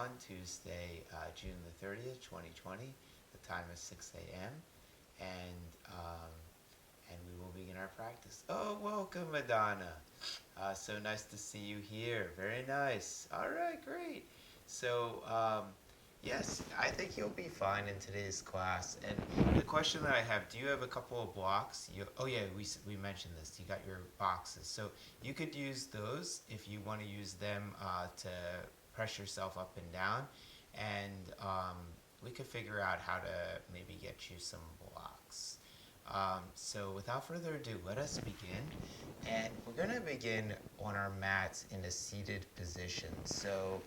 on Tuesday, June the 30th, 2020. The time is 6 a.m. And we will begin our practice. Oh, welcome, Madonna. So nice to see you here. Very nice. All right, great. So, yes, I think you'll be fine in today's class. And the question that I have, do you have a couple of blocks? Oh yeah, we mentioned this. You got your boxes. So you could use those if you want to use them to press yourself up and down. And we could figure out how to maybe get you some blocks. So without further ado, let us begin. And we're going to begin on our mats in a seated position. So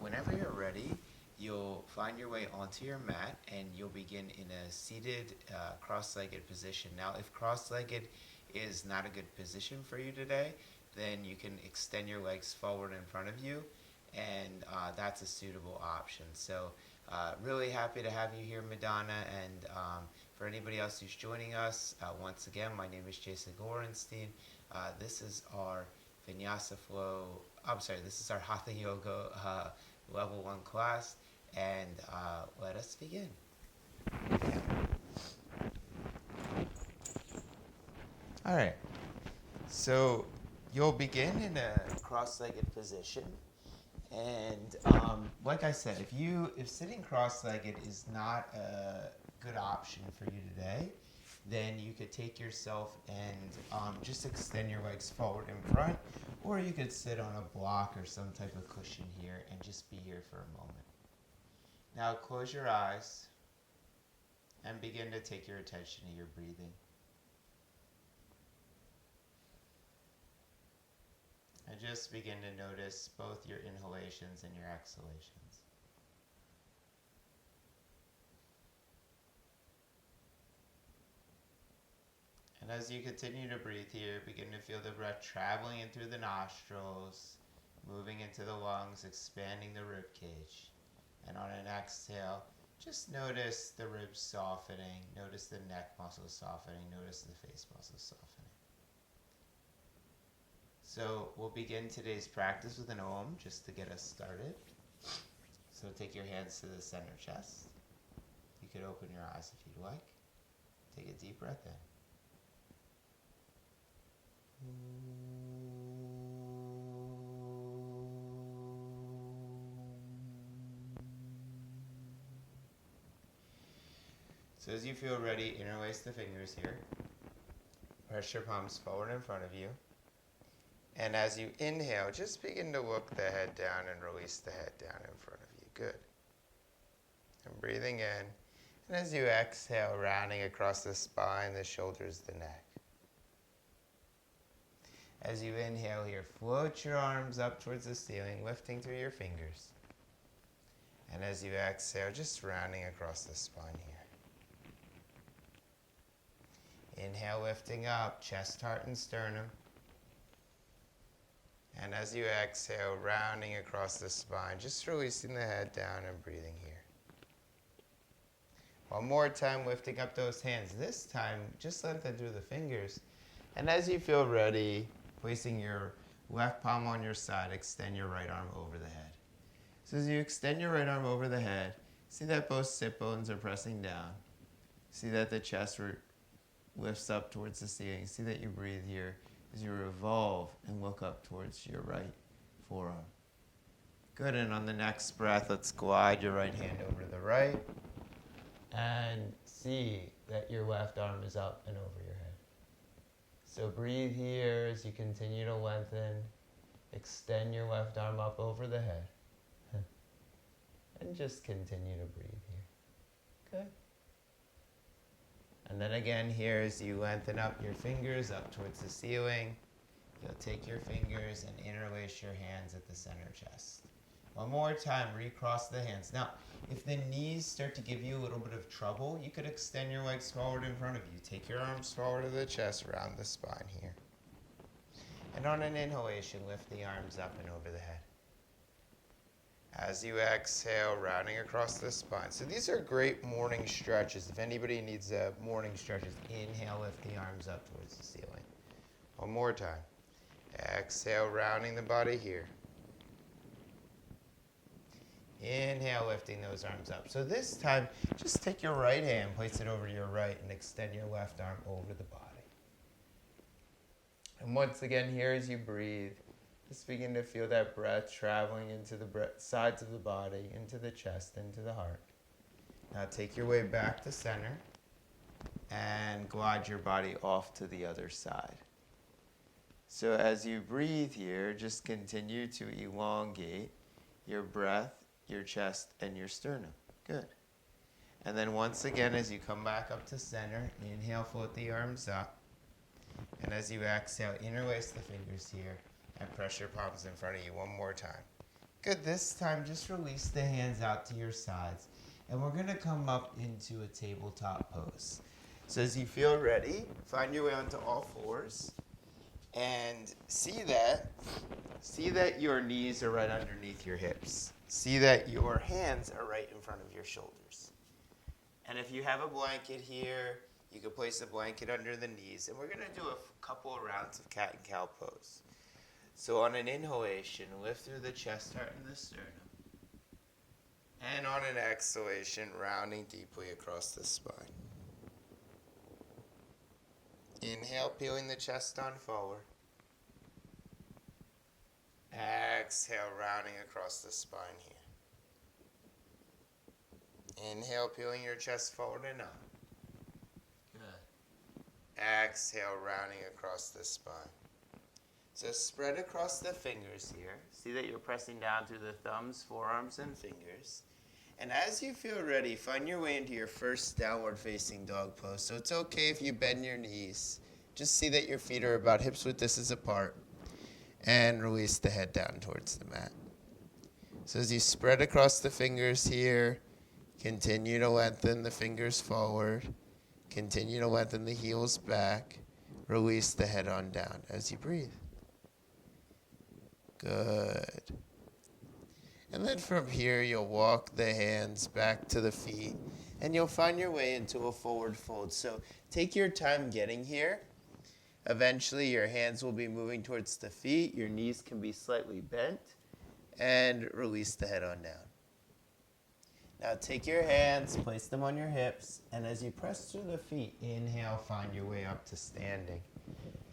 whenever you're ready, you'll find your way onto your mat and you'll begin in a seated cross-legged position. Now, if cross-legged is not a good position for you today, then you can extend your legs forward in front of you, and that's a suitable option. So really happy to have you here, Madonna, and for anybody else who's joining us, once again, my name is Jason Gorenstein. This is our Vinyasa Flow, this is our Hatha Yoga Level 1 class, and let us begin. All right, so you'll begin in a cross-legged position, and like I said, if sitting cross-legged is not a good option for you today, then you could take yourself and just extend your legs forward in front, or you could sit on a block or some type of cushion here and just be here for a moment. Now close your eyes and begin to take your attention to your breathing. And just begin to notice both your inhalations and your exhalations. And as you continue to breathe here, begin to feel the breath traveling in through the nostrils, moving into the lungs, expanding the rib cage. And on an exhale, just notice the ribs softening, notice the neck muscles softening, notice the face muscles softening. So we'll begin today's practice with an Om just to get us started. So take your hands to the center chest. You could open your eyes if you'd like. Take a deep breath in. So as you feel ready, interlace the fingers here. Press your palms forward in front of you. And as you inhale, just begin to look the head down and release the head down in front of you. Good. And breathing in. And as you exhale, rounding across the spine, the shoulders, the neck. As you inhale here, float your arms up towards the ceiling, lifting through your fingers. And as you exhale, just rounding across the spine here. Inhale, lifting up, chest, heart, and sternum. And as you exhale, rounding across the spine, just releasing the head down and breathing here. One more time, lifting up those hands. This time, just lengthen through the fingers. And as you feel ready, placing your left palm on your side, extend your right arm over the head. So as you extend your right arm over the head, see that both sit bones are pressing down. See that the chest lifts up towards the ceiling. See that you breathe here as you revolve and look up towards your right forearm. Good, and on the next breath, let's glide your right hand over to the right and see that your left arm is up and over your head. So breathe here as you continue to lengthen. Extend your left arm up over the head. And just continue to breathe here. Good. And then again here, as you lengthen up your fingers up towards the ceiling, you'll take your fingers and interlace your hands at the center chest. One more time, recross the hands. Now, if the knees start to give you a little bit of trouble, you could extend your legs forward in front of you. Take your arms forward to the chest, round the spine here. And on an inhalation, lift the arms up and over the head. As you exhale, rounding across the spine. So these are great morning stretches. If anybody needs a morning stretches, inhale, lift the arms up towards the ceiling. One more time. Exhale, rounding the body here. Inhale, lifting those arms up. So this time, just take your right hand, place it over your right, and extend your left arm over the body. And once again, here as you breathe, just begin to feel that breath traveling into the sides of the body, into the chest, into the heart. Now take your way back to center and glide your body off to the other side. So as you breathe here, just continue to elongate your breath, your chest, and your sternum. Good. And then once again, as you come back up to center, inhale, float the arms up. And as you exhale, interlace the fingers here and press your palms in front of you one more time. Good. This time, just release the hands out to your sides. And we're going to come up into a tabletop pose. So as you feel ready, find your way onto all fours. And see that your knees are right underneath your hips. See that your hands are right in front of your shoulders. And if you have a blanket here, you can place a blanket under the knees. And we're going to do a couple of rounds of cat and cow pose. So on an inhalation, lift through the chest, heart, and the sternum. And on an exhalation, rounding deeply across the spine. Inhale, peeling the chest on forward. Exhale, rounding across the spine here. Inhale, peeling your chest forward and up. Good. Exhale, rounding across the spine. So spread across the fingers here. See that you're pressing down through the thumbs, forearms, and fingers. And as you feel ready, find your way into your first downward facing dog pose. So it's okay if you bend your knees. Just see that your feet are about hips width distance apart. And release the head down towards the mat. So as you spread across the fingers here, continue to lengthen the fingers forward. Continue to lengthen the heels back. Release the head on down as you breathe. Good. And then from here, you'll walk the hands back to the feet, and you'll find your way into a forward fold. So take your time getting here. Eventually, your hands will be moving towards the feet. Your knees can be slightly bent, and release the head on down. Now take your hands, place them on your hips, and as you press through the feet, inhale, find your way up to standing.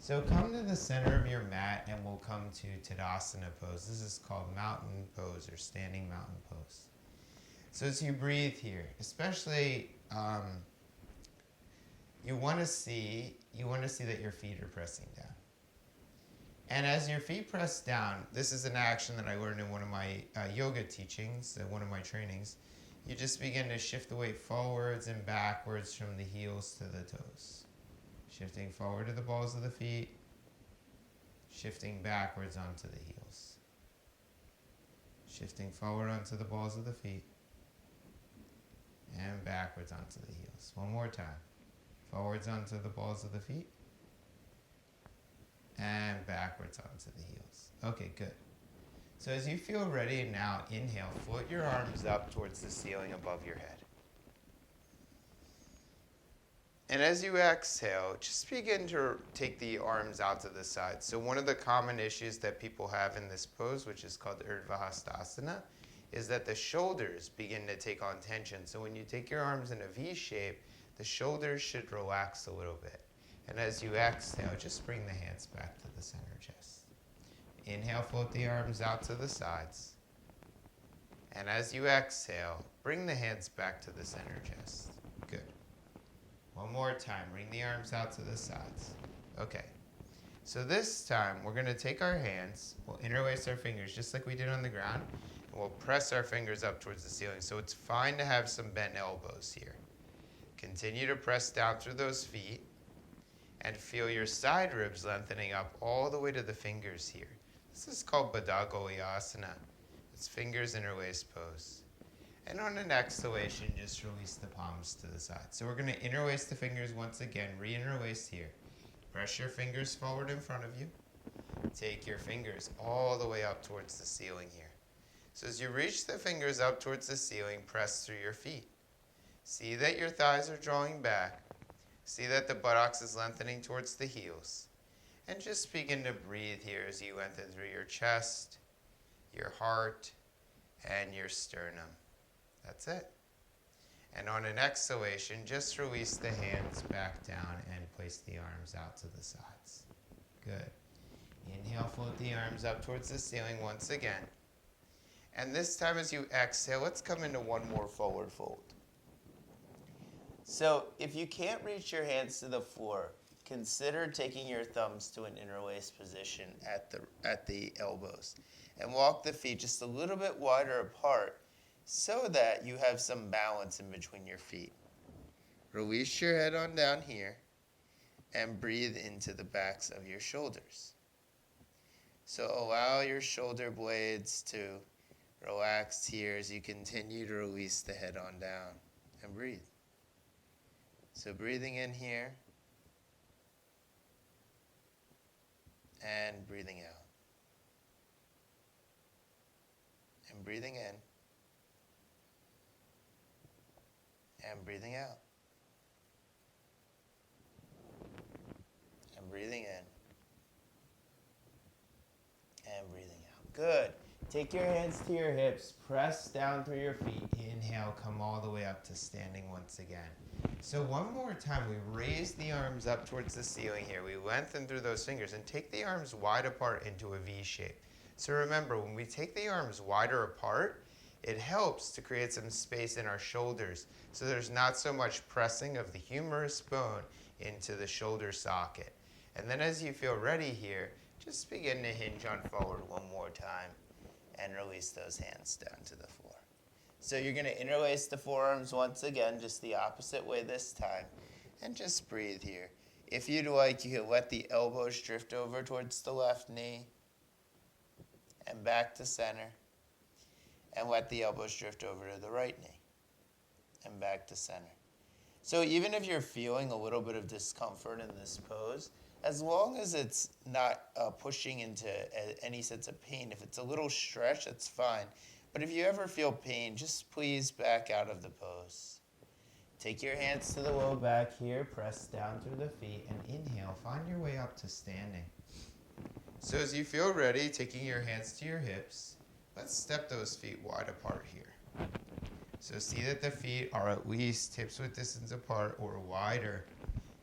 So come to the center of your mat and we'll come to Tadasana Pose. This is called Mountain Pose or Standing Mountain Pose. So as you breathe here, especially you want to see that your feet are pressing down. And as your feet press down, this is an action that I learned in one of my yoga teachings, one of my trainings. You just begin to shift the weight forwards and backwards from the heels to the toes. Shifting forward to the balls of the feet, shifting backwards onto the heels. Shifting forward onto the balls of the feet, and backwards onto the heels. One more time. Forwards onto the balls of the feet, and backwards onto the heels. Okay, good. So as you feel ready now, inhale, float your arms up towards the ceiling above your head. And as you exhale, just begin to take the arms out to the side. So one of the common issues that people have in this pose, which is called Asana, is that the shoulders begin to take on tension. So when you take your arms in a V shape, the shoulders should relax a little bit. And as you exhale, just bring the hands back to the center chest. Inhale, float the arms out to the sides. And as you exhale, bring the hands back to the center chest. Good. One more time, bring the arms out to the sides. Okay. So this time, we're going to take our hands, we'll interlace our fingers just like we did on the ground, and we'll press our fingers up towards the ceiling. So it's fine to have some bent elbows here. Continue to press down through those feet and feel your side ribs lengthening up all the way to the fingers here. This is called Badali Asana. It's fingers interlaced pose. And on an exhalation, just release the palms to the side. So we're going to interlace the fingers once again, re-interlace here. Press your fingers forward in front of you. Take your fingers all the way up towards the ceiling here. So as you reach the fingers up towards the ceiling, press through your feet. See that your thighs are drawing back. See that the buttocks is lengthening towards the heels. And just begin to breathe here as you lengthen through your chest, your heart, and your sternum. That's it. And on an exhalation, just release the hands back down and place the arms out to the sides. Good. Inhale, float the arms up towards the ceiling once again. And this time as you exhale, let's come into one more forward fold. So if you can't reach your hands to the floor, consider taking your thumbs to an interlaced position at the elbows. And walk the feet just a little bit wider apart so that you have some balance in between your feet. Release your head on down here and breathe into the backs of your shoulders. So allow your shoulder blades to relax here as you continue to release the head on down and breathe. So breathing in here and breathing out. And breathing in and breathing out. And breathing in and breathing out. Good. Take your hands to your hips, press down through your feet. Inhale, come all the way up to standing once again. So one more time, we raise the arms up towards the ceiling here. We lengthen through those fingers and take the arms wide apart into a V shape. So remember, when we take the arms wider apart, it helps to create some space in our shoulders so there's not so much pressing of the humerus bone into the shoulder socket. And then as you feel ready here, just begin to hinge on forward one more time and release those hands down to the floor. So you're going to interlace the forearms once again, just the opposite way this time, and just breathe here. If you'd like, you can let the elbows drift over towards the left knee and back to center, and let the elbows drift over to the right knee and back to center. So even if you're feeling a little bit of discomfort in this pose, as long as it's not pushing into any sense of pain, if it's a little stretch, that's fine. But if you ever feel pain, just please back out of the pose. Take your hands to the low back here, press down through the feet, and inhale, find your way up to standing. So as you feel ready, taking your hands to your hips, let's step those feet wide apart here. So see that the feet are at least hips-width distance apart or wider,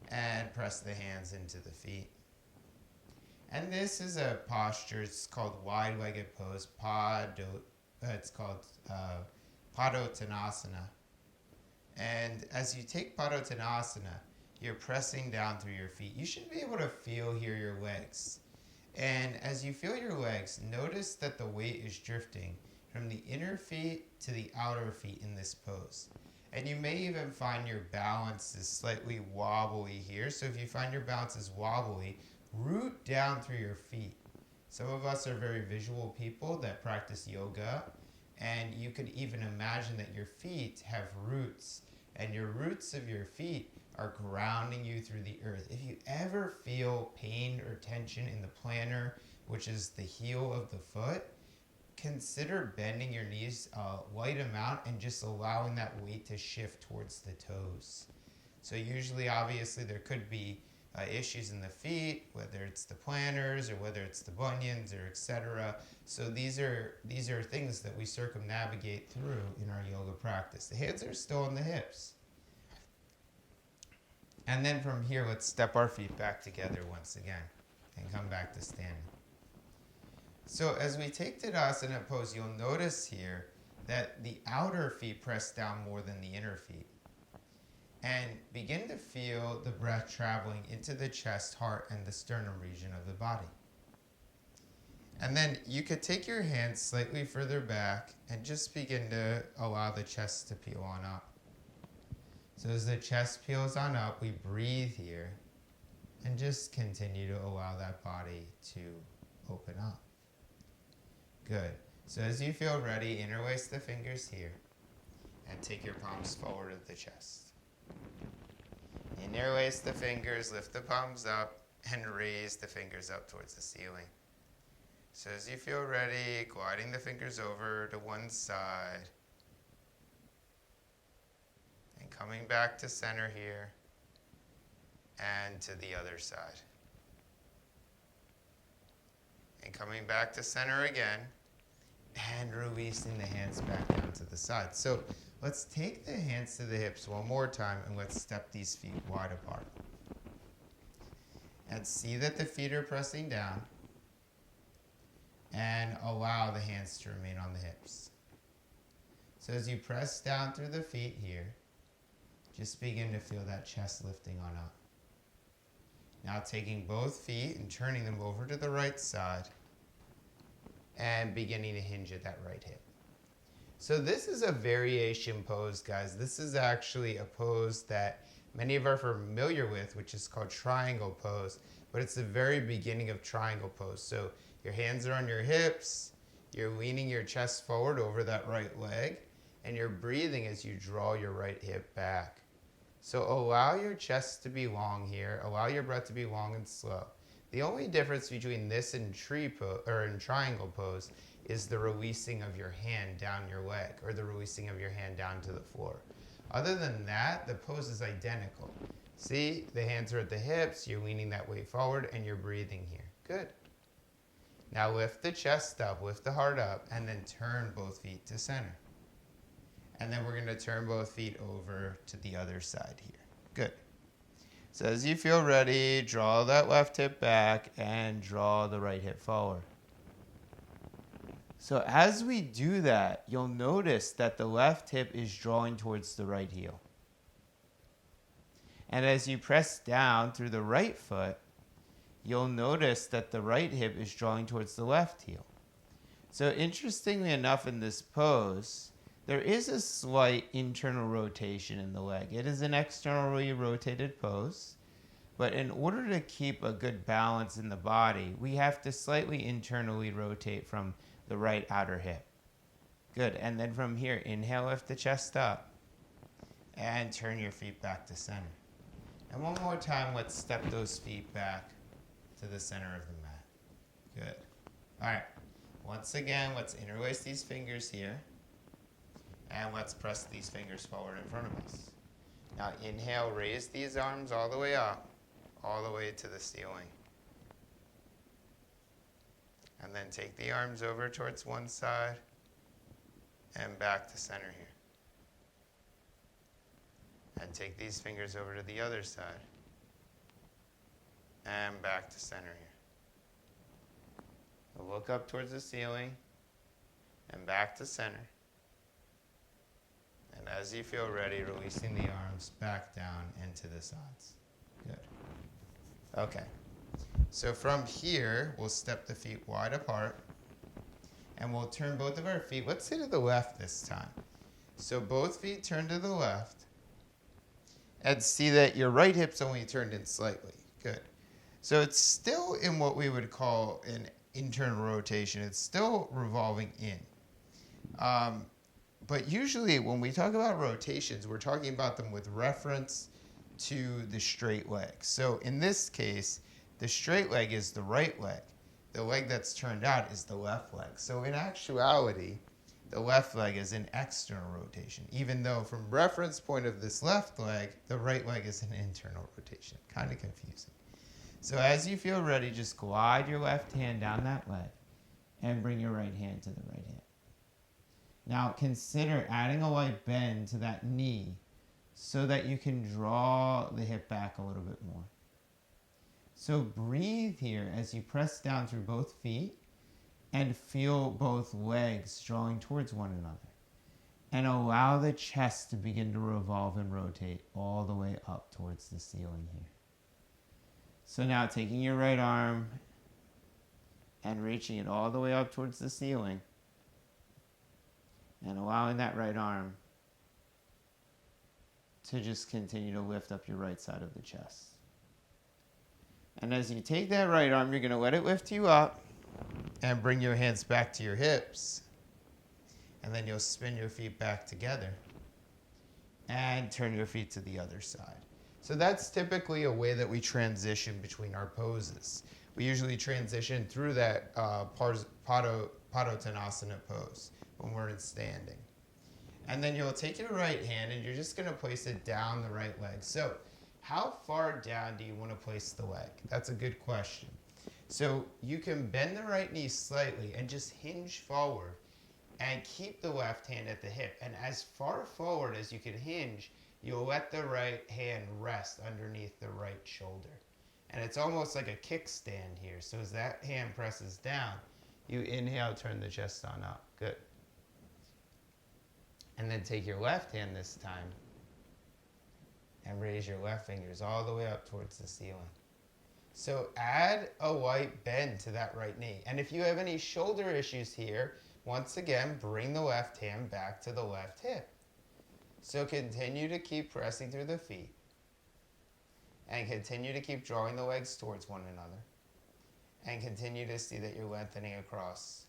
and press the hands into the feet. And this is a posture, it's called wide-legged pose, it's called Padottanasana. And as you take Padottanasana, you're pressing down through your feet. You should be able to feel here your legs. And as you feel your legs, notice that the weight is drifting from the inner feet to the outer feet in this pose. And you may even find your balance is slightly wobbly here. So if you find your balance is wobbly, root down through your feet. Some of us are very visual people that practice yoga, and you could even imagine that your feet have roots, and your roots of your feet are grounding you through the earth. If you ever feel pain or tension in the plantar, which is the heel of the foot, consider bending your knees a light amount and just allowing that weight to shift towards the toes. So usually, obviously, there could be issues in the feet, whether it's the plantars or whether it's the bunions or etc. So these are things that we circumnavigate through in our yoga practice. The hands are still on the hips. And then from here, let's step our feet back together once again and come back to standing. So as we take Tadasana Pose, you'll notice here that the outer feet press down more than the inner feet. And begin to feel the breath traveling into the chest, heart, and the sternum region of the body. And then you could take your hands slightly further back and just begin to allow the chest to peel on up. So as the chest peels on up, we breathe here and just continue to allow that body to open up. Good. So as you feel ready, interlace the fingers here and take your palms forward of the chest. Interlace the fingers, lift the palms up, and raise the fingers up towards the ceiling. So as you feel ready, gliding the fingers over to one side, and coming back to center here, and to the other side. And coming back to center again, and releasing the hands back down to the side. So let's take the hands to the hips one more time, and let's step these feet wide apart. And see that the feet are pressing down, and allow the hands to remain on the hips. So as you press down through the feet here, just begin to feel that chest lifting on up. Now taking both feet and turning them over to the right side and beginning to hinge at that right hip. So this is a variation pose, guys. This is actually a pose that many of us are familiar with, which is called triangle pose, but it's the very beginning of triangle pose. So your hands are on your hips, you're leaning your chest forward over that right leg, and you're breathing as you draw your right hip back. So allow your chest to be long here, allow your breath to be long and slow. The only difference between this and triangle pose is the releasing of your hand down your leg, or the releasing of your hand down to the floor. Other than that, the pose is identical. See, the hands are at the hips, you're leaning that way forward, and you're breathing here. Good. Now lift the chest up, lift the heart up, and then turn both feet to center. And then we're going to turn both feet over to the other side here. Good. So as you feel ready, draw that left hip back and draw the right hip forward. So as we do that, you'll notice that the left hip is drawing towards the right heel. And as you press down through the right foot, you'll notice that the right hip is drawing towards the left heel. So interestingly enough, in this pose, there is a slight internal rotation in the leg. It is an externally rotated pose, but in order to keep a good balance in the body, we have to slightly internally rotate from the right outer hip. Good, and then from here, inhale, lift the chest up, and turn your feet back to center. And one more time, let's step those feet back to the center of the mat. Good. All right, once again, let's interlace these fingers here. And let's press these fingers forward in front of us. Now inhale, raise these arms all the way up, all the way to the ceiling. And then take the arms over towards one side and back to center here. And take these fingers over to the other side and back to center here. So look up towards the ceiling and back to center. And as you feel ready, releasing the arms back down into the sides. Good. Okay. So from here, we'll step the feet wide apart. And we'll turn both of our feet, let's say to the left this time. So both feet turn to the left. And see that your right hip's only turned in slightly. Good. So it's still in what we would call an internal rotation. It's still revolving in. But usually when we talk about rotations, we're talking about them with reference to the straight leg. So in this case, the straight leg is the right leg. The leg that's turned out is the left leg. So in actuality, the left leg is an external rotation, even though from reference point of this left leg, the right leg is an internal rotation. Kind of confusing. So as you feel ready, just glide your left hand down that leg and bring your right hand to the right hip. Now consider adding a light bend to that knee so that you can draw the hip back a little bit more. So breathe here as you press down through both feet and feel both legs drawing towards one another. And allow the chest to begin to revolve and rotate all the way up towards the ceiling here. So now taking your right arm and reaching it all the way up towards the ceiling. And allowing that right arm to just continue to lift up your right side of the chest. And as you take that right arm, you're going to let it lift you up and bring your hands back to your hips. And then you'll spin your feet back together and turn your feet to the other side. So that's typically a way that we transition between our poses. We usually transition through that Tadasana Pose when we're in standing. And then you'll take your right hand and you're just going to place it down the right leg. So how far down do you want to place the leg? That's a good question. So you can bend the right knee slightly and just hinge forward And keep the left hand at the hip. And as far forward as you can hinge, you'll let the right hand rest underneath the right shoulder. And it's almost like a kickstand here. So as that hand presses down, you inhale, turn the chest on up. Good. And then take your left hand this time and raise your left fingers all the way up towards the ceiling. So add a light bend to that right knee. And if you have any shoulder issues here, once again, bring the left hand back to the left hip. So continue to keep pressing through the feet. And continue to keep drawing the legs towards one another. And continue to see that you're lengthening across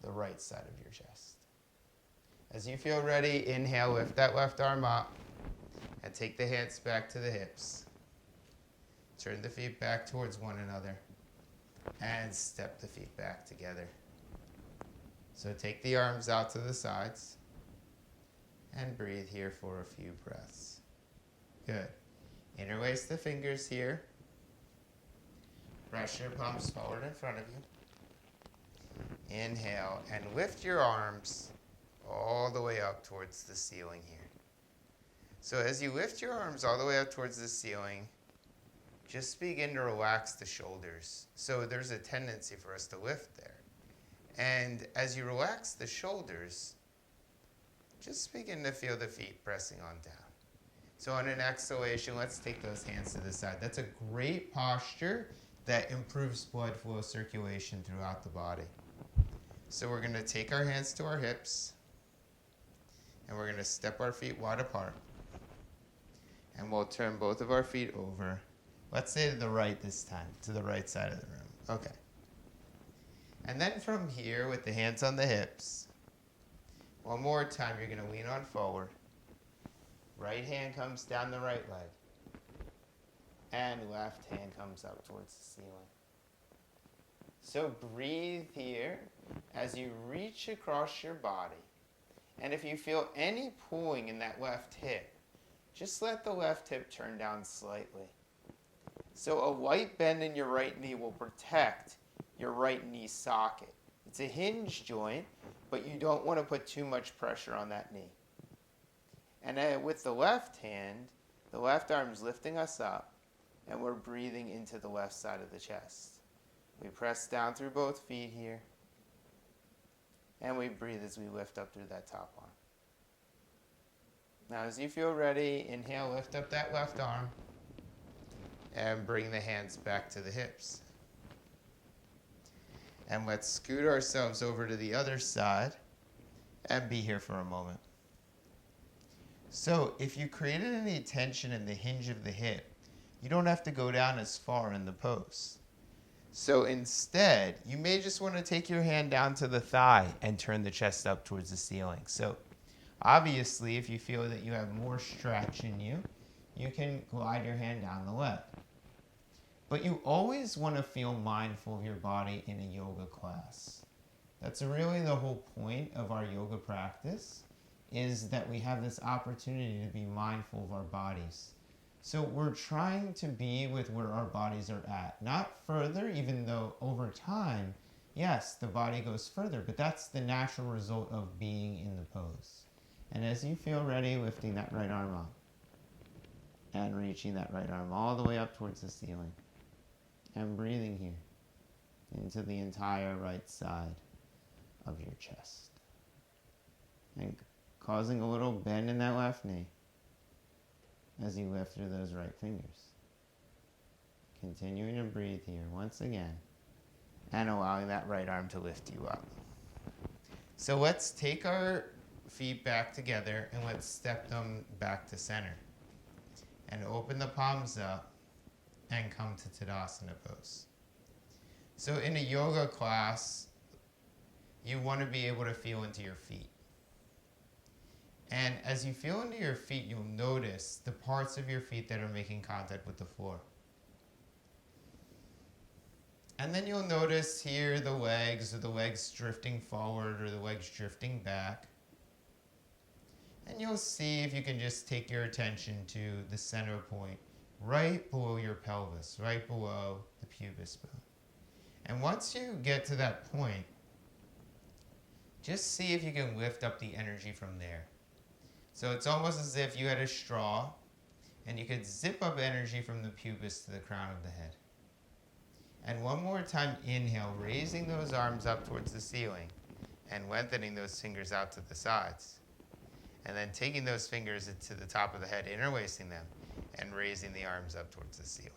the right side of your chest. As you feel ready, inhale, lift that left arm up. And take the hands back to the hips. Turn the feet back towards one another. And step the feet back together. So take the arms out to the sides and breathe here for a few breaths. Good. Interlace the fingers here. Press your palms forward in front of you. Inhale and lift your arms all the way up towards the ceiling here. So as you lift your arms all the way up towards the ceiling, just begin to relax the shoulders. So there's a tendency for us to lift there. And as you relax the shoulders, just begin to feel the feet pressing on down. So on an exhalation, let's take those hands to the side. That's a great posture that improves blood flow circulation throughout the body. So we're going to take our hands to our hips, and we're going to step our feet wide apart. And we'll turn both of our feet over. Let's say to the right this time, to the right side of the room. Okay. And then from here, with the hands on the hips, one more time, you're going to lean on forward. Right hand comes down the right leg. And left hand comes up towards the ceiling. So breathe here as you reach across your body. And if you feel any pulling in that left hip, just let the left hip turn down slightly. So a light bend in your right knee will protect your right knee socket. It's a hinge joint, but you don't want to put too much pressure on that knee. And with the left hand, the left arm's lifting us up, and we're breathing into the left side of the chest. We press down through both feet here, and we breathe as we lift up through that top arm. Now, as you feel ready, inhale, lift up that left arm, and bring the hands back to the hips. And let's scoot ourselves over to the other side and be here for a moment. So if you created any tension in the hinge of the hip, you don't have to go down as far in the pose. So instead, you may just want to take your hand down to the thigh and turn the chest up towards the ceiling. So obviously, if you feel that you have more stretch in you, you can glide your hand down the leg. But you always want to feel mindful of your body in a yoga class. That's really the whole point of our yoga practice, is that we have this opportunity to be mindful of our bodies. So we're trying to be with where our bodies are at. Not further, even though over time, yes, the body goes further, but that's the natural result of being in the pose. And as you feel ready, lifting that right arm up and reaching that right arm all the way up towards the ceiling. And breathing here into the entire right side of your chest. And causing a little bend in that left knee as you lift through those right fingers. Continuing to breathe here once again and allowing that right arm to lift you up. So let's take our feet back together and let's step them back to center. And open the palms up and come to Tadasana Pose. So in a yoga class, you want to be able to feel into your feet. And as you feel into your feet, you'll notice the parts of your feet that are making contact with the floor. And then you'll notice here the legs, or the legs drifting forward, or the legs drifting back. And you'll see if you can just take your attention to the center point, right below your pelvis, right below the pubis bone. And once you get to that point, just see if you can lift up the energy from there. So it's almost as if you had a straw and you could zip up energy from the pubis to the crown of the head. And one more time, inhale, raising those arms up towards the ceiling and lengthening those fingers out to the sides. And then taking those fingers to the top of the head, interlacing them, and raising the arms up towards the ceiling.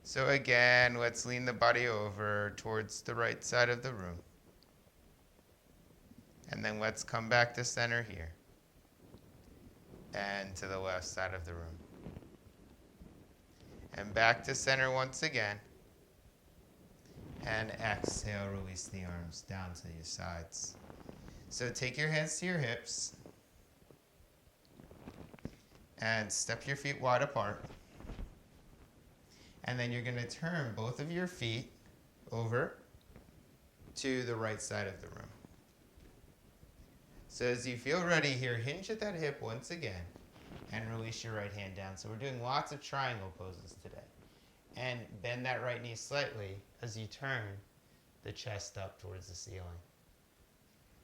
So again, let's lean the body over towards the right side of the room. And then let's come back to center here. And to the left side of the room. And back to center once again. And exhale, release the arms down to your sides. So take your hands to your hips. And step your feet wide apart. And then you're going to turn both of your feet over to the right side of the room. So as you feel ready here, hinge at that hip once again and release your right hand down. So we're doing lots of triangle poses today. And bend that right knee slightly as you turn the chest up towards the ceiling.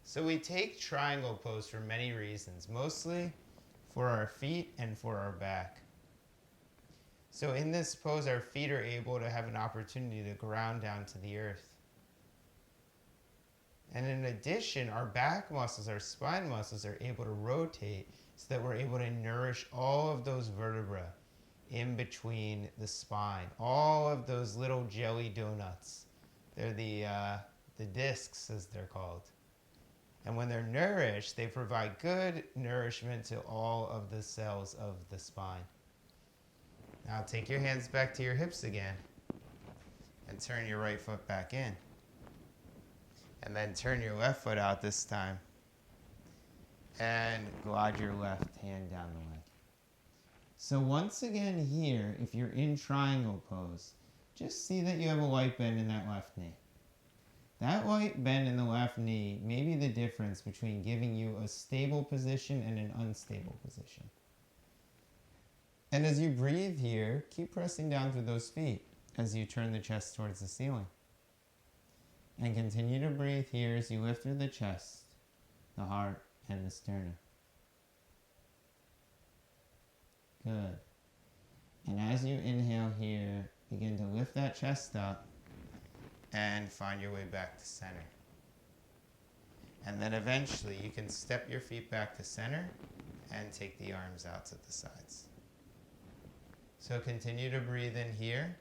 So we take triangle pose for many reasons, mostly for our feet and for our back. So in this pose, our feet are able to have an opportunity to ground down to the earth. And in addition, our back muscles, our spine muscles are able to rotate so that we're able to nourish all of those vertebrae in between the spine, all of those little jelly donuts. They're the discs, as they're called. And when they're nourished, they provide good nourishment to all of the cells of the spine. Now take your hands back to your hips again and turn your right foot back in. And then turn your left foot out this time. And glide your left hand down the leg. So once again here, if you're in triangle pose, just see that you have a light bend in that left knee. That light bend in the left knee may be the difference between giving you a stable position and an unstable position. And as you breathe here, keep pressing down through those feet as you turn the chest towards the ceiling. And continue to breathe here as you lift through the chest, the heart, and the sternum. Good. And as you inhale here, begin to lift that chest up and find your way back to center. And then eventually you can step your feet back to center and take the arms out to the sides. So continue to breathe in here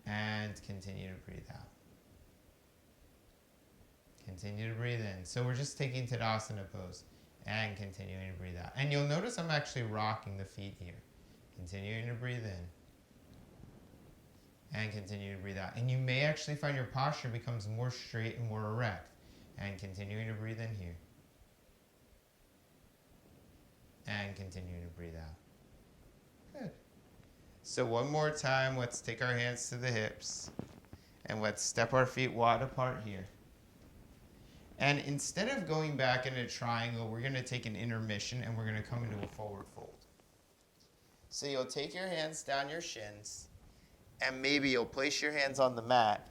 and continue to breathe out. Continue to breathe in. So we're just taking Tadasana Pose and continuing to breathe out. And you'll notice I'm actually rocking the feet here. Continuing to breathe in and continue to breathe out. And you may actually find your posture becomes more straight and more erect. And continuing to breathe in here. And continuing to breathe out. Good. So one more time, let's take our hands to the hips. And let's step our feet wide apart here. And instead of going back in a triangle, we're going to take an intermission and we're going to come into a forward fold. So you'll take your hands down your shins. And maybe you'll place your hands on the mat.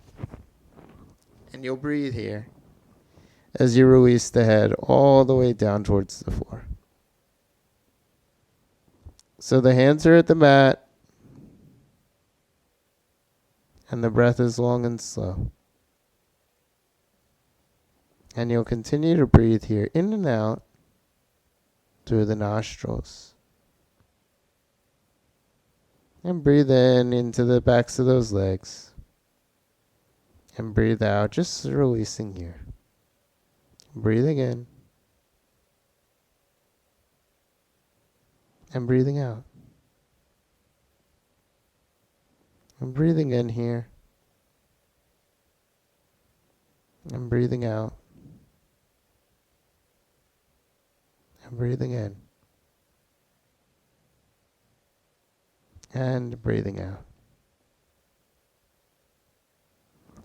And you'll breathe here as you release the head all the way down towards the floor. So the hands are at the mat. And the breath is long and slow. And you'll continue to breathe here in and out through the nostrils. And breathe in into the backs of those legs. And breathe out, just releasing here. Breathing in. And breathing out. And breathing in here. And breathing out. And breathing in. And breathing out.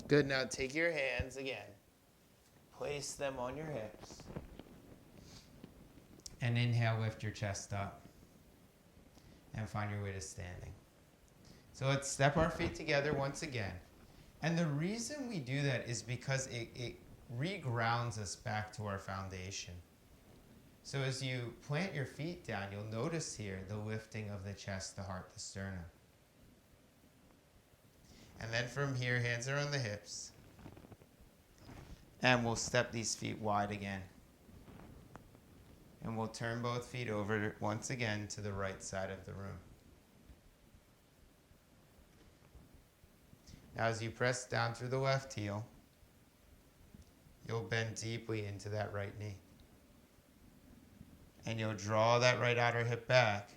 Good. Now take your hands again. Place them on your hips. And inhale, lift your chest up. And find your way to standing. So let's step our feet together once again. And the reason we do that is because it regrounds us back to our foundation. So as you plant your feet down, you'll notice here the lifting of the chest, the heart, the sternum. And then from here, hands are on the hips. And we'll step these feet wide again. And we'll turn both feet over once again to the right side of the room. Now as you press down through the left heel, you'll bend deeply into that right knee. And you'll draw that right outer hip back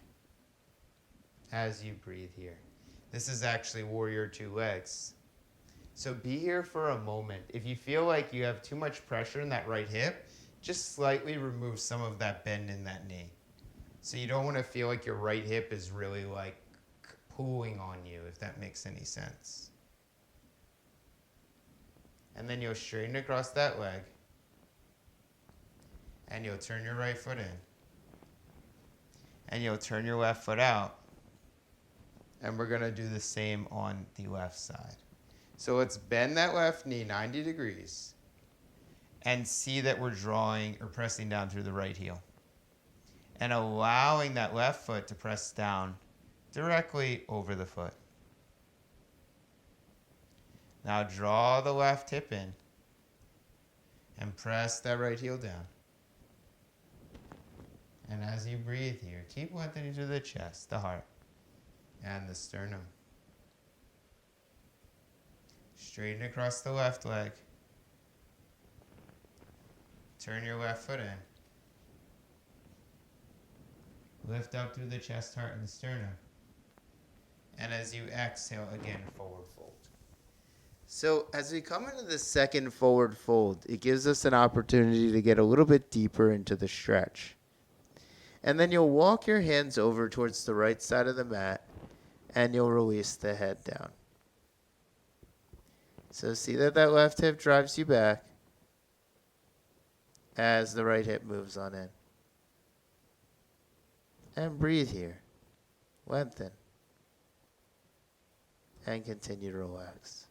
as you breathe here. This is actually warrior two legs. So be here for a moment. If you feel like you have too much pressure in that right hip, just slightly remove some of that bend in that knee. So you don't want to feel like your right hip is really like pulling on you, if that makes any sense. And then you'll straighten across that leg. And you'll turn your right foot in. And you'll turn your left foot out. And we're going to do the same on the left side. So let's bend that left knee 90 degrees and see that we're drawing or pressing down through the right heel. And allowing that left foot to press down directly over the foot. Now draw the left hip in and press that right heel down. And as you breathe here, keep lengthening through the chest, the heart, and the sternum. Straighten across the left leg. Turn your left foot in. Lift up through the chest, heart, and sternum. And as you exhale, again, forward fold. So as we come into the second forward fold, it gives us an opportunity to get a little bit deeper into the stretch. And then you'll walk your hands over towards the right side of the mat, and you'll release the head down. So see that left hip drives you back as the right hip moves on in. And breathe here. Lengthen. And continue to relax.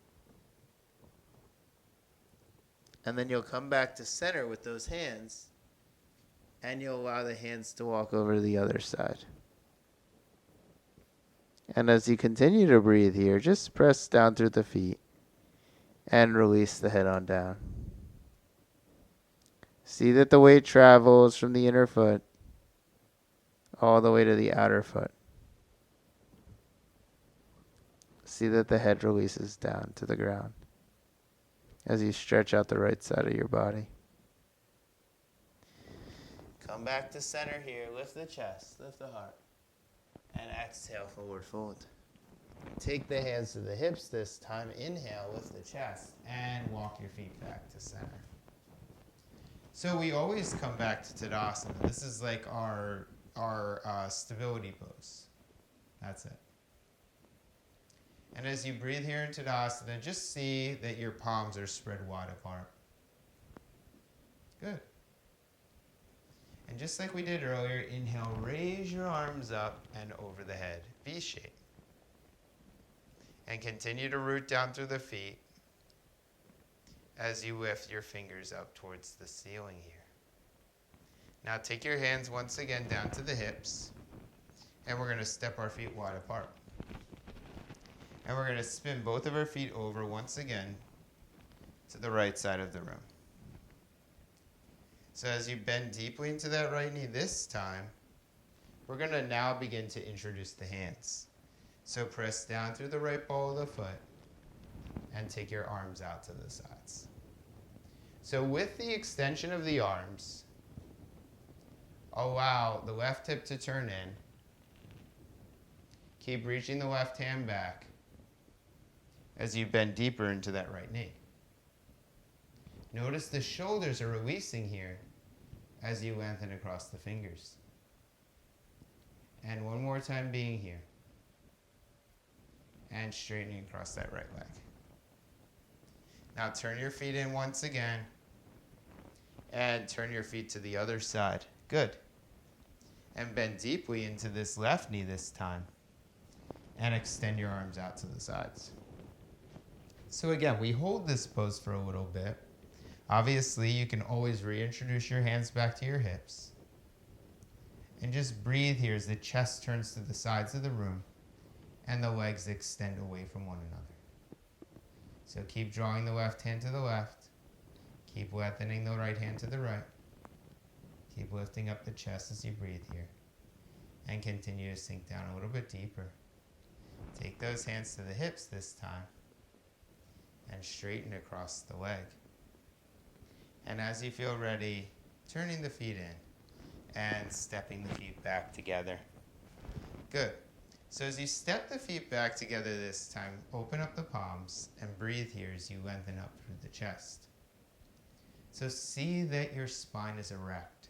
And then you'll come back to center with those hands, and you'll allow the hands to walk over to the other side. And as you continue to breathe here, just press down through the feet and release the head on down. See that the weight travels from the inner foot all the way to the outer foot. See that the head releases down to the ground as you stretch out the right side of your body. Come back to center here. Lift the chest, lift the heart, and exhale, forward fold. Take the hands to the hips this time. Inhale, lift the chest, and walk your feet back to center. So we always come back to Tadasana. This is like our stability pose. That's it. And as you breathe here in Tadasana, just see that your palms are spread wide apart. Good. And just like we did earlier, inhale, raise your arms up and over the head. V shape. And continue to root down through the feet as you lift your fingers up towards the ceiling here. Now take your hands once again down to the hips, and we're going to step our feet wide apart. And we're going to spin both of our feet over once again to the right side of the room. So as you bend deeply into that right knee this time, we're going to now begin to introduce the hands. So press down through the right ball of the foot and take your arms out to the sides. So with the extension of the arms, allow the left hip to turn in. Keep reaching the left hand back as you bend deeper into that right knee. Notice the shoulders are releasing here as you lengthen across the fingers. And one more time being here. And straightening across that right leg. Now turn your feet in once again. And turn your feet to the other side. Good. And bend deeply into this left knee this time. And extend your arms out to the sides. So again, we hold this pose for a little bit. Obviously, you can always reintroduce your hands back to your hips. And just breathe here as the chest turns to the sides of the room and the legs extend away from one another. So keep drawing the left hand to the left. Keep lengthening the right hand to the right. Keep lifting up the chest as you breathe here. And continue to sink down a little bit deeper. Take those hands to the hips this time. And straighten across the leg. And as you feel ready, turning the feet in and stepping the feet back together. Good. So as you step the feet back together this time, open up the palms and breathe here as you lengthen up through the chest. So see that your spine is erect.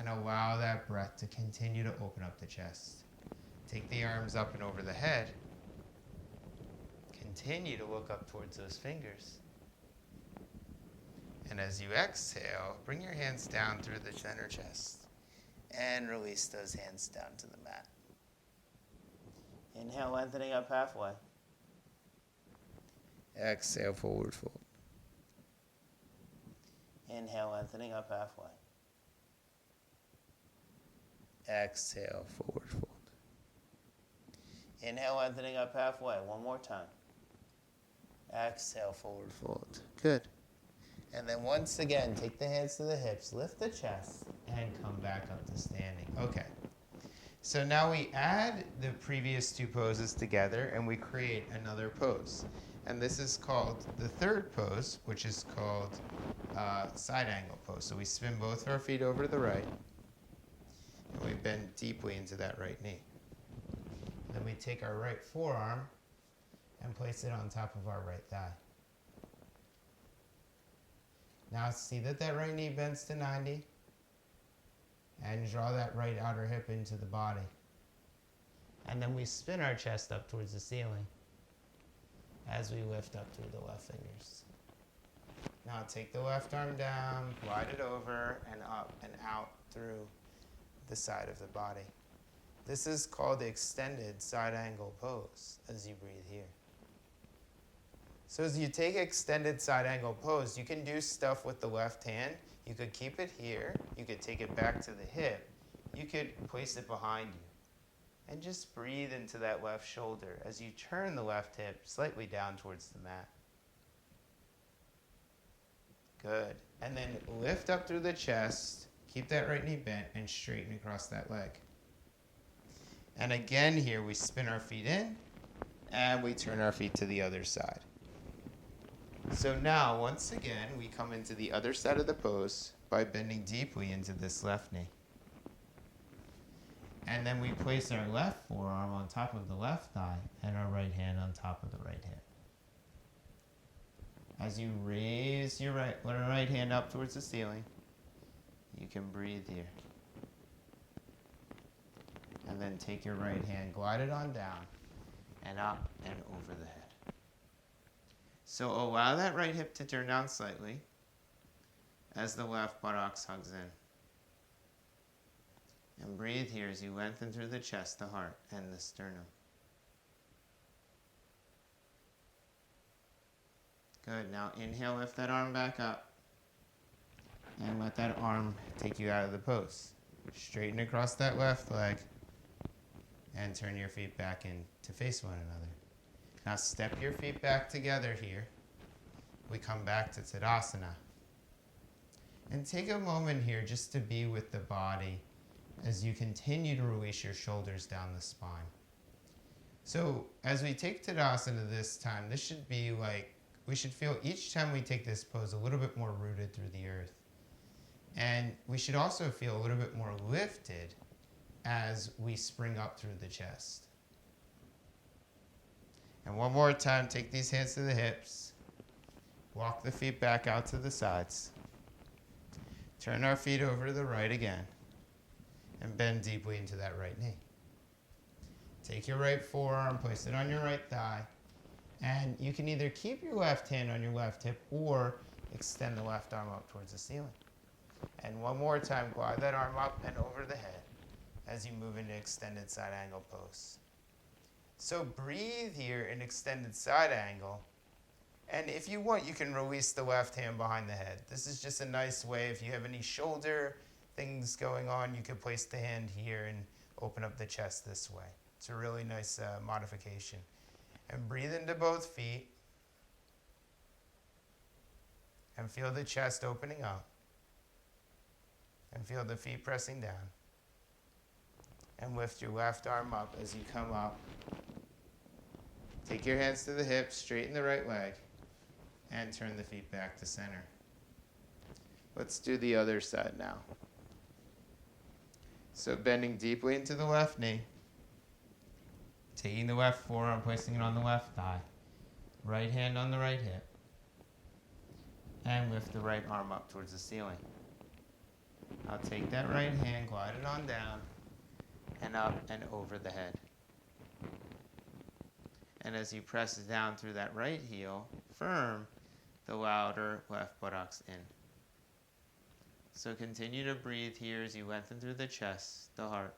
And allow that breath to continue to open up the chest. Take the arms up and over the head. Continue to look up towards those fingers. And as you exhale, bring your hands down through the center chest. And release those hands down to the mat. Inhale, lengthening up halfway. Exhale, forward fold. Inhale, lengthening up halfway. Exhale, forward fold. Inhale, lengthening up halfway. One more time. Exhale, forward fold. Good. And then once again, take the hands to the hips, lift the chest, and come back up to standing. Okay. So now we add the previous two poses together, and we create another pose. And this is called the third pose, which is called side angle pose. So we spin both our feet over to the right, and we bend deeply into that right knee. Then we take our right forearm and place it on top of our right thigh. Now see that right knee bends to 90 and draw that right outer hip into the body. And then we spin our chest up towards the ceiling as we lift up through the left fingers. Now take the left arm down, glide it over and up and out through the side of the body. This is called the extended side angle pose as you breathe here. So as you take extended side angle pose, you can do stuff with the left hand. You could keep it here. You could take it back to the hip. You could place it behind you. And just breathe into that left shoulder as you turn the left hip slightly down towards the mat. Good. And then lift up through the chest. Keep that right knee bent and straighten across that leg. And again here, we spin our feet in and we turn our feet to the other side. So now, once again, we come into the other side of the pose by bending deeply into this left knee. And then we place our left forearm on top of the left thigh and our right hand on top of the right hip. As you raise your right hand up towards the ceiling, you can breathe here. And then take your right hand, glide it on down and up and over the head. So allow that right hip to turn down slightly as the left buttocks hugs in. And breathe here as you lengthen through the chest, the heart, and the sternum. Good. Now inhale, lift that arm back up. And let that arm take you out of the pose. Straighten across that left leg. And turn your feet back in to face one another. Now step your feet back together here. We come back to Tadasana. And take a moment here just to be with the body as you continue to release your shoulders down the spine. So as we take Tadasana this time, this should be like, we should feel each time we take this pose a little bit more rooted through the earth. And we should also feel a little bit more lifted as we spring up through the chest. And one more time, take these hands to the hips. Walk the feet back out to the sides. Turn our feet over to the right again. And bend deeply into that right knee. Take your right forearm, place it on your right thigh. And you can either keep your left hand on your left hip or extend the left arm up towards the ceiling. And one more time, glide that arm up and over the head as you move into extended side angle pose. So breathe here in extended side angle. And if you want, you can release the left hand behind the head. This is just a nice way. If you have any shoulder things going on, you can place the hand here and open up the chest this way. It's a really nice modification. And breathe into both feet. And feel the chest opening up. And feel the feet pressing down. And lift your left arm up as you come up. Take your hands to the hips, straighten the right leg, and turn the feet back to center. Let's do the other side now. So bending deeply into the left knee. Taking the left forearm, placing it on the left thigh. Right hand on the right hip. And lift the right arm up towards the ceiling. I'll take that right hand, glide it on down, and up and over the head. And as you press down through that right heel, firm the outer left buttocks in. So continue to breathe here as you lengthen through the chest, the heart,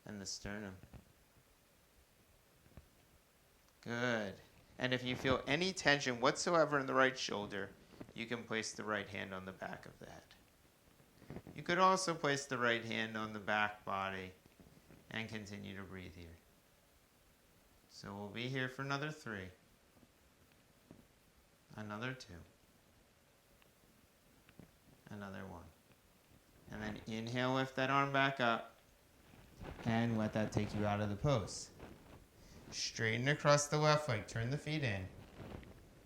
and the sternum. Good. And if you feel any tension whatsoever in the right shoulder, you can place the right hand on the back of the head. You could also place the right hand on the back body and continue to breathe here. So we'll be here for another 3, another 2, another 1. And then inhale, lift that arm back up, and let that take you out of the pose. Straighten across the left leg, turn the feet in,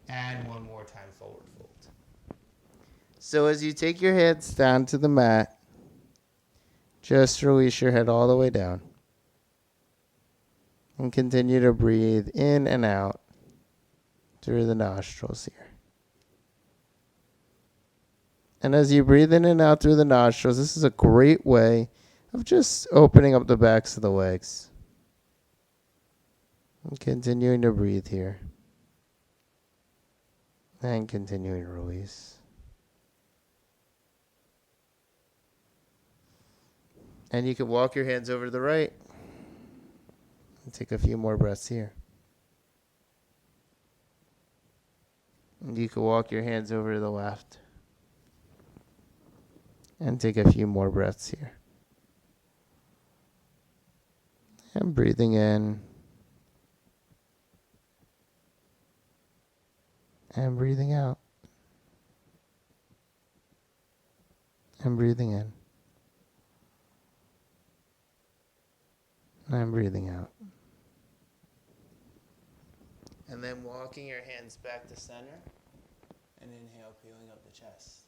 and one more time, forward fold. So as you take your hands down to the mat, just release your head all the way down. And continue to breathe in and out through the nostrils here. And as you breathe in and out through the nostrils, this is a great way of just opening up the backs of the legs. And continuing to breathe here. And continuing to release. And you can walk your hands over to the right. And take a few more breaths here. And you can walk your hands over to the left. And take a few more breaths here. And breathing in. And breathing out. And breathing in. And breathing out. And then walking your hands back to center. And inhale, peeling up the chest.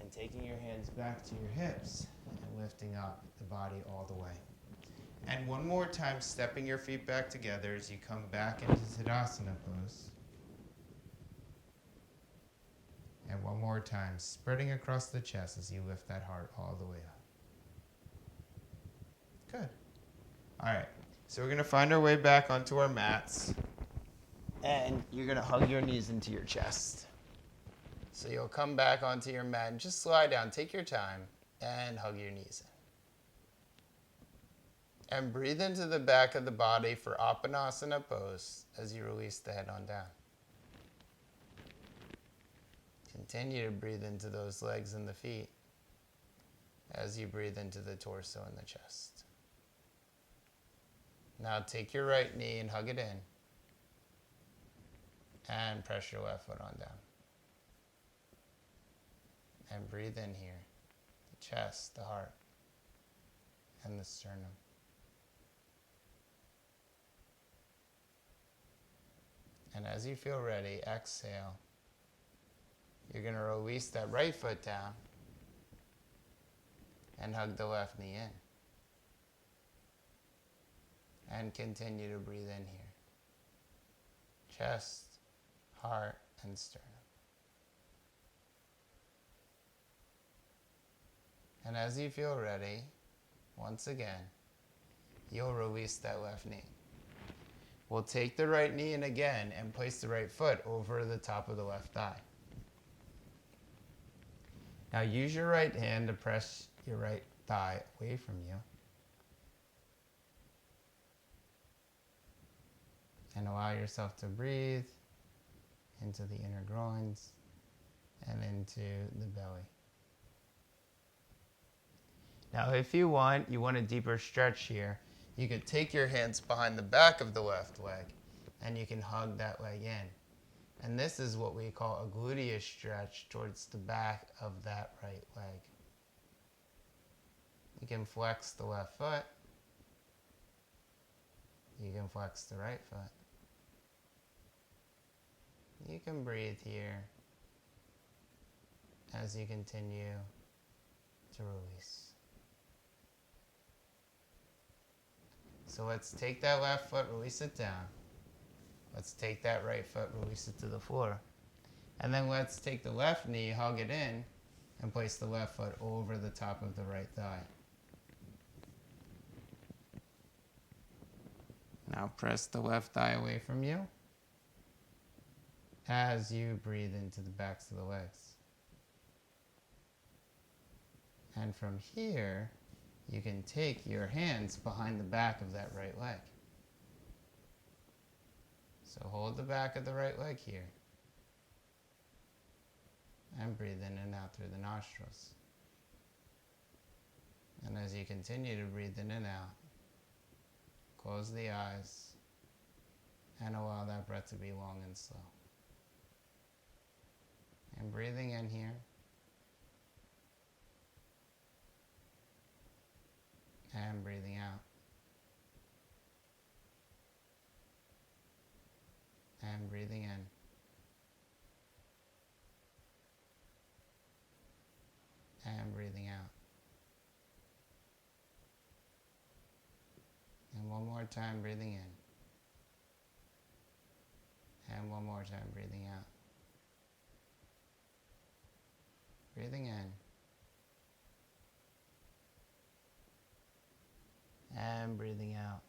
And taking your hands back to your hips. And lifting up the body all the way. And one more time, stepping your feet back together as you come back into Tadasana Pose. And one more time, spreading across the chest as you lift that heart all the way up. Good. All right. So we're going to find our way back onto our mats. And you're going to hug your knees into your chest. So you'll come back onto your mat and just slide down. Take your time and hug your knees in. And breathe into the back of the body for Asana Pose as you release the head on down. Continue to breathe into those legs and the feet as you breathe into the torso and the chest. Now take your right knee and hug it in. And press your left foot on down. And breathe in here. The chest, the heart, and the sternum. And as you feel ready, exhale. You're going to release that right foot down and hug the left knee in. And continue to breathe in here. Chest, heart, and sternum. And as you feel ready, once again, you'll release that left knee. We'll take the right knee in again and place the right foot over the top of the left thigh. Now use your right hand to press your right thigh away from you. And allow yourself to breathe into the inner groins and into the belly. Now, if you want a deeper stretch here, you could take your hands behind the back of the left leg and you can hug that leg in. And this is what we call a gluteus stretch towards the back of that right leg. You can flex the left foot. You can flex the right foot. You can breathe here as you continue to release. So let's take that left foot, release it down. Let's take that right foot, release it to the floor. And then let's take the left knee, hug it in, and place the left foot over the top of the right thigh. Now press the left thigh away from you as you breathe into the backs of the legs. And from here, you can take your hands behind the back of that right leg. So hold the back of the right leg here. And breathe in and out through the nostrils. And as you continue to breathe in and out, close the eyes and allow that breath to be long and slow. And breathing in here. And breathing out. And breathing in. And breathing out. And one more time, breathing in. And one more time, breathing out. Breathing in. And breathing out.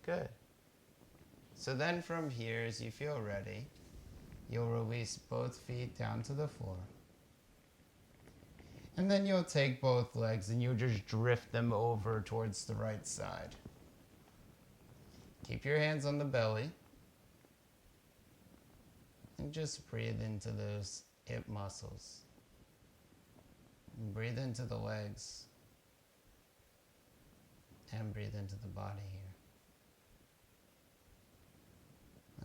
Good. So then from here, as you feel ready, you'll release both feet down to the floor. And then you'll take both legs and you'll just drift them over towards the right side. Keep your hands on the belly. And just breathe into those hip muscles. And breathe into the legs. And breathe into the body here.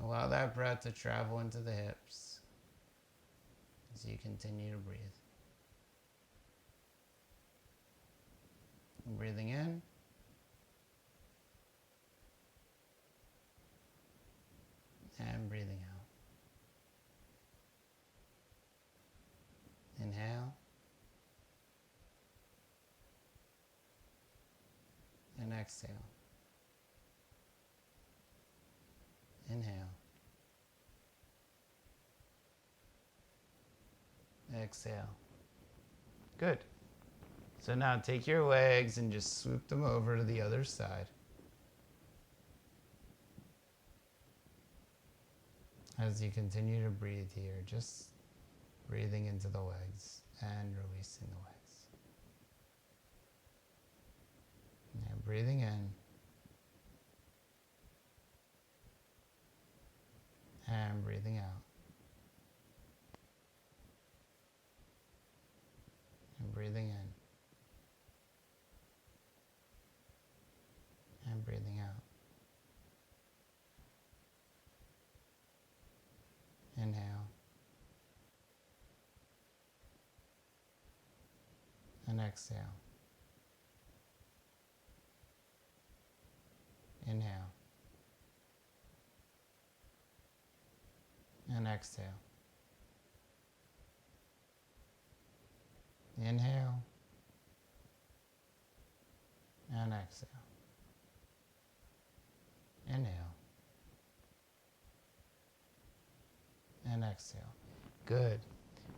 Allow that breath to travel into the hips as you continue to breathe. And breathing in. And breathing out. Inhale. And exhale. Inhale. Exhale. Good. So now take your legs and just swoop them over to the other side. As you continue to breathe here, just breathing into the legs and releasing the legs. And breathing in. And breathing out. And breathing in. And breathing out. Inhale. And exhale. Inhale. And exhale. Inhale. And exhale. Inhale. And exhale. Good.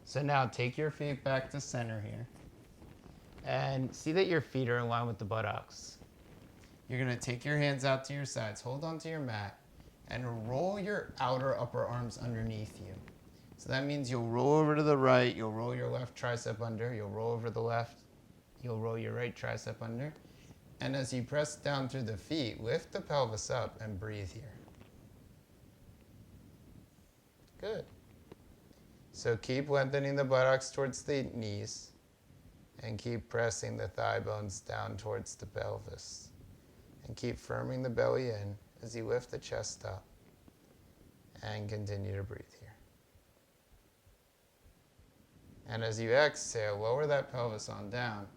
So now take your feet back to center here. And see that your feet are in line with the buttocks. You're going to take your hands out to your sides. Hold onto your mat. And roll your outer upper arms underneath you. So that means you'll roll over to the right, you'll roll your left tricep under, you'll roll over the left, you'll roll your right tricep under. And as you press down through the feet, lift the pelvis up and breathe here. Good. So keep lengthening the buttocks towards the knees and keep pressing the thigh bones down towards the pelvis. And keep firming the belly in as you lift the chest up and continue to breathe here. And as you exhale, lower that pelvis on down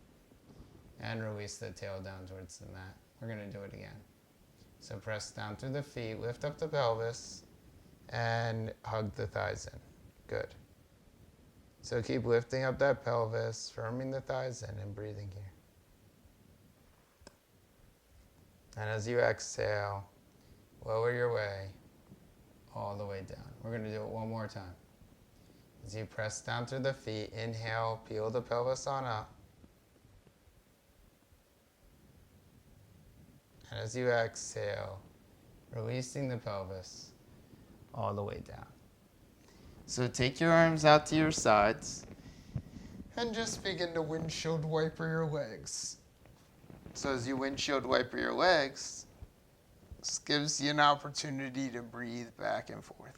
and release the tail down towards the mat. We're going to do it again. So press down through the feet, lift up the pelvis, and hug the thighs in. Good. So keep lifting up that pelvis, firming the thighs in, and breathing here. And as you exhale, lower your way all the way down. We're going to do it one more time. As you press down through the feet, inhale, peel the pelvis on up. And as you exhale, releasing the pelvis all the way down. So take your arms out to your sides and just begin to windshield wiper your legs. So as you windshield wiper your legs, this gives you an opportunity to breathe back and forth.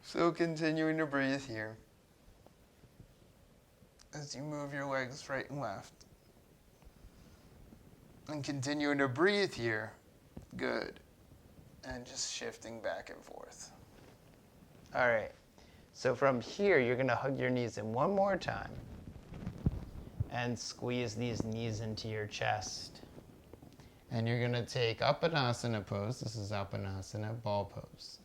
So continuing to breathe here as you move your legs right and left. And continuing to breathe here. Good. And just shifting back and forth. All right. So from here, you're going to hug your knees in one more time. And squeeze these knees into your chest. And you're going to take Uttanasana pose. This is Uttanasana, ball pose.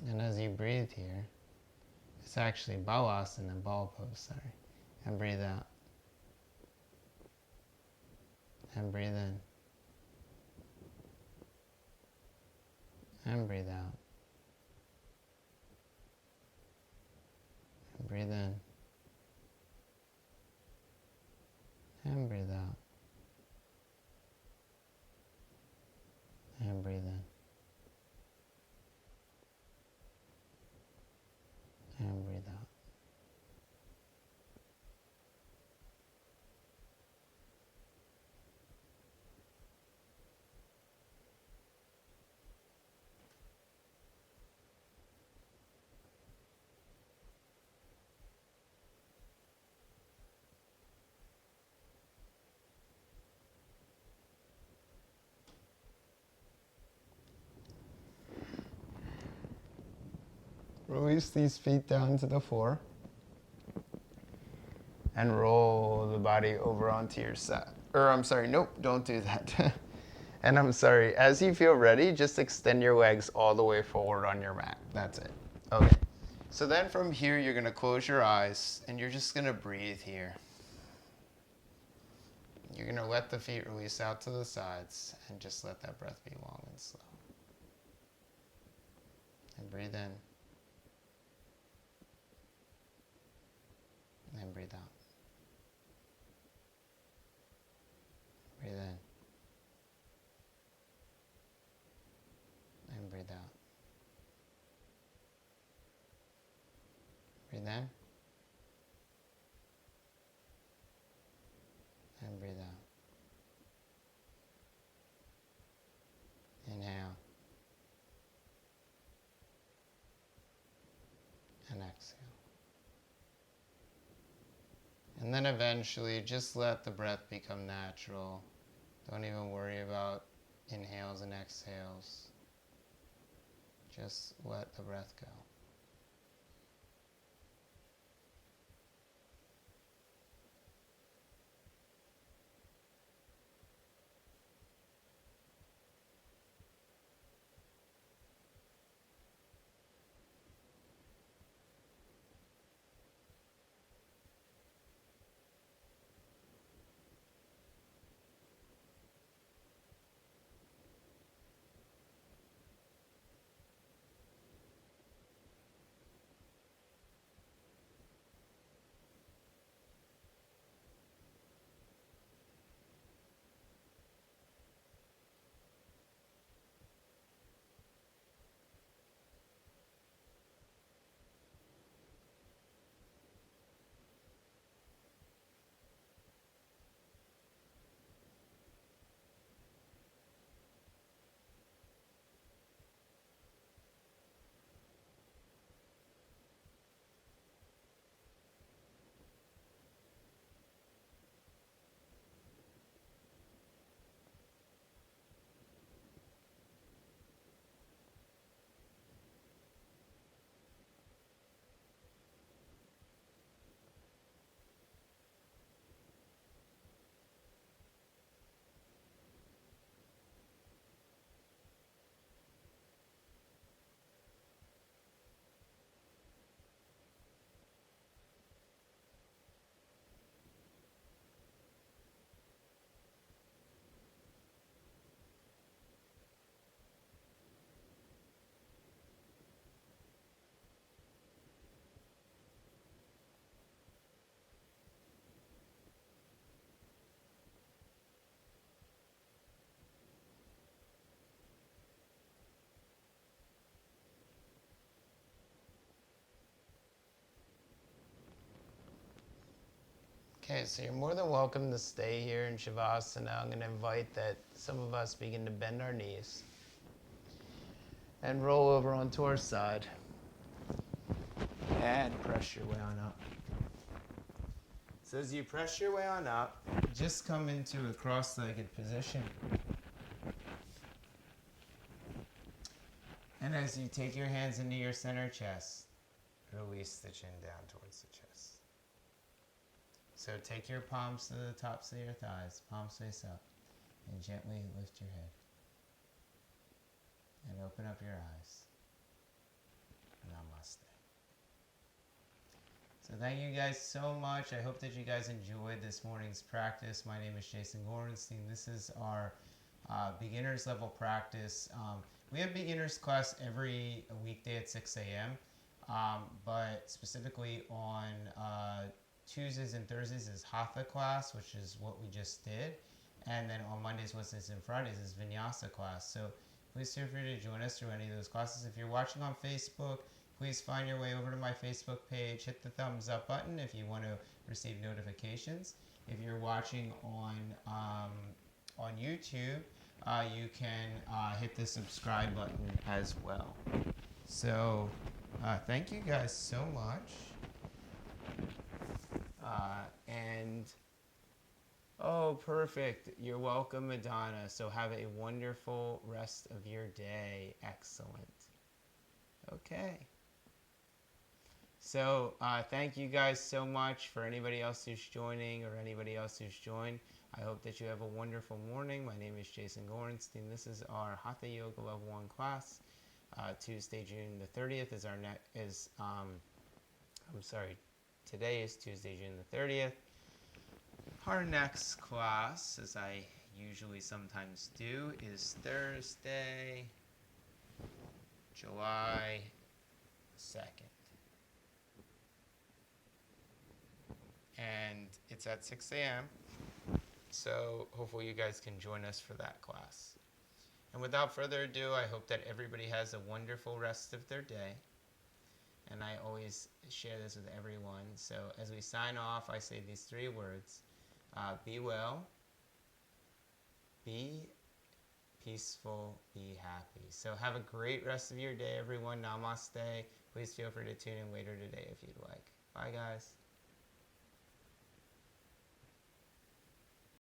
And as you breathe here, it's actually Balasana, ball pose, sorry. And breathe out. And breathe in. And breathe out. And breathe in. And breathe out. And breathe in. And breathe out. Release these feet down to the floor. And roll the body over onto your side. Nope, don't do that. And I'm sorry, as you feel ready, just extend your legs all the way forward on your mat. That's it. Okay. So then from here, you're going to close your eyes and you're just going to breathe here. You're going to let the feet release out to the sides and just let that breath be long and slow. And breathe in. And breathe out. Breathe in. And breathe out. Breathe in. And breathe out. Inhale. And exhale. And then eventually, just let the breath become natural. Don't even worry about inhales and exhales. Just let the breath go. Okay, so you're more than welcome to stay here in Shavasana. I'm going to invite that some of us begin to bend our knees and roll over onto our side and press your way on up. So as you press your way on up, just come into a cross-legged position. And as you take your hands into your center chest, release the chin down towards the chest. So take your palms to the tops of your thighs, palms face up, and gently lift your head. And open up your eyes. Namaste. So thank you guys so much. I hope that you guys enjoyed this morning's practice. My name is Jason Gorenstein. This is our beginners level practice. We have beginners class every weekday at 6 a.m. But specifically on Tuesdays and Thursdays is Hatha class, which is what we just did. And then on Mondays, Wednesdays, and Fridays is Vinyasa class. So please feel free to join us through any of those classes. If you're watching on Facebook, please find your way over to my Facebook page. Hit the thumbs up button if you want to receive notifications. If you're watching on YouTube, you can hit the subscribe button as well. So thank you guys so much. Oh, perfect. You're welcome, Madonna. So have a wonderful rest of your day. Excellent. Okay. So thank you guys so much. For anybody else who's joining or anybody else who's joined, I hope that you have a wonderful morning. My name is Jason Gorenstein. This is our Hatha Yoga Level 1 class. Tuesday, June the 30th is today is Tuesday, June the 30th. Our next class, as I usually sometimes do, is Thursday, July 2nd. And it's at 6 a.m. So hopefully you guys can join us for that class. And without further ado, I hope that everybody has a wonderful rest of their day. And I always share this with everyone. So as we sign off, I say these 3 words. Be well, be peaceful, be happy. So have a great rest of your day, everyone. Namaste. Please feel free to tune in later today if you'd like. Bye, guys.